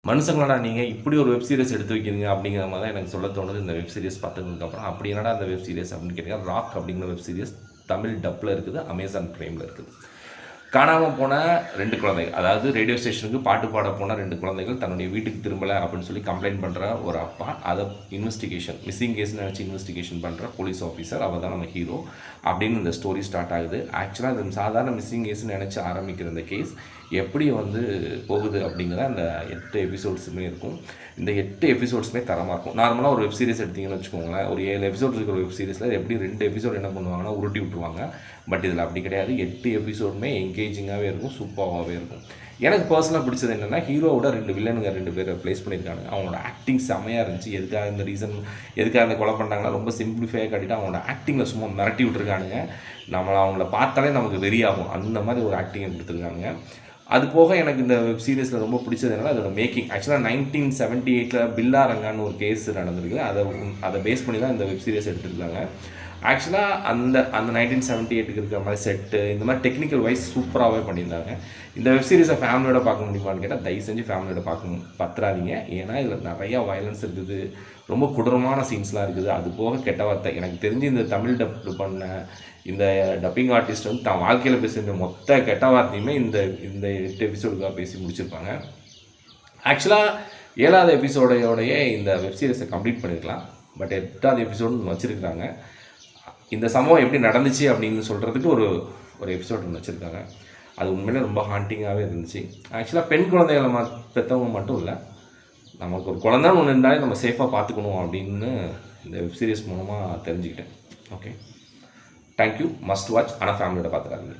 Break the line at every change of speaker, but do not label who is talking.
மனுஷங்களடா நீங்கள் இப்படி ஒரு வெப் சீரிஸ் எடுத்து வைக்கிறீங்க அப்படிங்கிற மாதிரி தான் எனக்கு சொல்ல தோணுது இந்த வெப் சீரிஸ் பார்த்ததுக்கப்புறம். அப்படி என்னடா அந்த வெப் சீரிஸ் அப்படின்னு கேட்டிங்கன்னா, ராக் அப்படிங்கிற வெப் சீரிஸ் தமிழ் டப்பில் இருக்குது, அமேசான் ப்ரைமில் இருக்குது. காணாமல் போன 2 குழந்தைகள், அதாவது ரேடியோ ஸ்டேஷனுக்கு பாட்டு பாட போன 2 குழந்தைகள் தன்னுடைய வீட்டுக்கு திரும்பலை அப்படின்னு சொல்லி கம்ப்ளைண்ட் பண்ணுற ஒரு அப்பா, அதை இன்வெஸ்டிகேஷன் மிஸ்ஸிங் கேஸ்னு நினச்சி இன்வெஸ்டிகேஷன் பண்ணுற போலீஸ் ஆஃபீஸர், அவர் தான் நம்ம ஹீரோ அப்படின்னு இந்த ஸ்டோரி ஸ்டார்ட் ஆகுது. ஆக்சுவலாக இந்த சாதாரண மிஸ்ஸிங் கேஸ்னு நினச்சி ஆரம்பிக்கிற இந்த கேஸ் எப்படி போகுது அப்படிங்கிற அந்த 8 எபிசோட்ஸுமே இருக்கும். இந்த 8 எபிசோட்ஸுமே தரமாக இருக்கும். நார்மலாக ஒரு வெப் சீரிஸ் எடுத்திங்கன்னு வச்சுக்கோங்களேன், ஒரு 7 எபிசோட் இருக்கிற வெப் சீரிஸில் எப்படி 2 எபிசோட் என்ன பண்ணுவாங்கன்னா உருட்டி விட்டுருவாங்க. பட் இதில் அப்படி கிடையாது. 8 எபிசோடுமே என்கேஜிங்காகவே இருக்கும், சூப்பராகவே இருக்கும். எனக்கு பர்சனலாக பிடிச்சது என்னென்னா, ஹீரோவோட 2 வில்லனுங்க 2 பேரை ப்ளேஸ் பண்ணியிருக்காங்க. அவங்களோட ஆக்டிங் செம்மையாக இருந்துச்சு. எதுக்காக இந்த கொலை பண்ணுறாங்கன்னா ரொம்ப சிம்பிளிஃபையாக காட்டிட்டு அவங்களோட ஆக்டிங்கில் சும்மா மிரட்டி விட்டுருக்கானுங்க. அவங்கள பார்த்தாலே நமக்கு வெறியாகும், அந்த மாதிரி ஒரு ஆக்டிங்கை கொடுத்துருக்காங்க. அது போக எனக்கு இந்த வெப் சீரிஸில் ரொம்ப பிடிச்சது என்னன்னா, அதோட மேக்கிங். ஆக்சுவலாக 1978 பில்லா ரங்கான்னு ஒரு கேஸ் நடந்திருக்கு. அதை பேஸ் பண்ணி தான் இந்த வெப் சீரிஸ் எடுத்துருக்காங்க. ஆக்சுவலாக அந்த 1978க்கு இருக்கிற மாதிரி செட்டு, இந்த மாதிரி டெக்னிக்கல் வைஸ் சூப்பராகவே பண்ணியிருந்தாங்க. இந்த வெப் சீரிஸை ஃபேமிலியோட பார்க்க முடியுமான்னு கேட்டால் தயவு செஞ்சு ஃபேமிலியோட பத்துறாதீங்க. ஏன்னா இதில் நிறையா வயலன்ஸ் இருக்குது, ரொம்ப கொடூரமான சீன்ஸ்லாம் இருக்குது. அது போக கெட்ட வார்த்தை. எனக்கு தெரிஞ்சு இந்த தமிழ் டப் பண்ண இந்த டப்பிங் ஆர்டிஸ்ட் தான் வாழ்க்கையில் பேசுகிற மொத்த கெட்ட வார்த்தையுமே இந்த 8 எபிசோடுக்காக பேசி முடிச்சிருப்பாங்க. ஆக்சுவலாக 7வது எபிசோடையோடையே இந்த வெப் சீரிஸை கம்ப்ளீட் பண்ணியிருக்கலாம். பட் 8வது எபிசோடு வச்சுருக்காங்க. இந்த சம்பவம் எப்படி நடந்துச்சு அப்படின்னு சொல்கிறதுக்கு ஒரு எபிசோட் ஒன்று வச்சுருக்காங்க. அது உண்மையிலே ரொம்ப ஹாண்டிங்காகவே இருந்துச்சு. ஆக்சுவலாக பெண் குழந்தைகளை பெற்றவங்க மட்டும் இல்லை, நமக்கு ஒரு குழந்தைன்னு ஒன்று இருந்தாலே நம்ம சேஃபாக பார்த்துக்கணும் அப்படின்னு இந்த வெப் சீரிஸ் மூலமாக தெரிஞ்சுக்கிட்டேன். Okay, thank you. Must watch. ஆனால் ஃபேமிலியோட பார்த்துக்காதீங்க.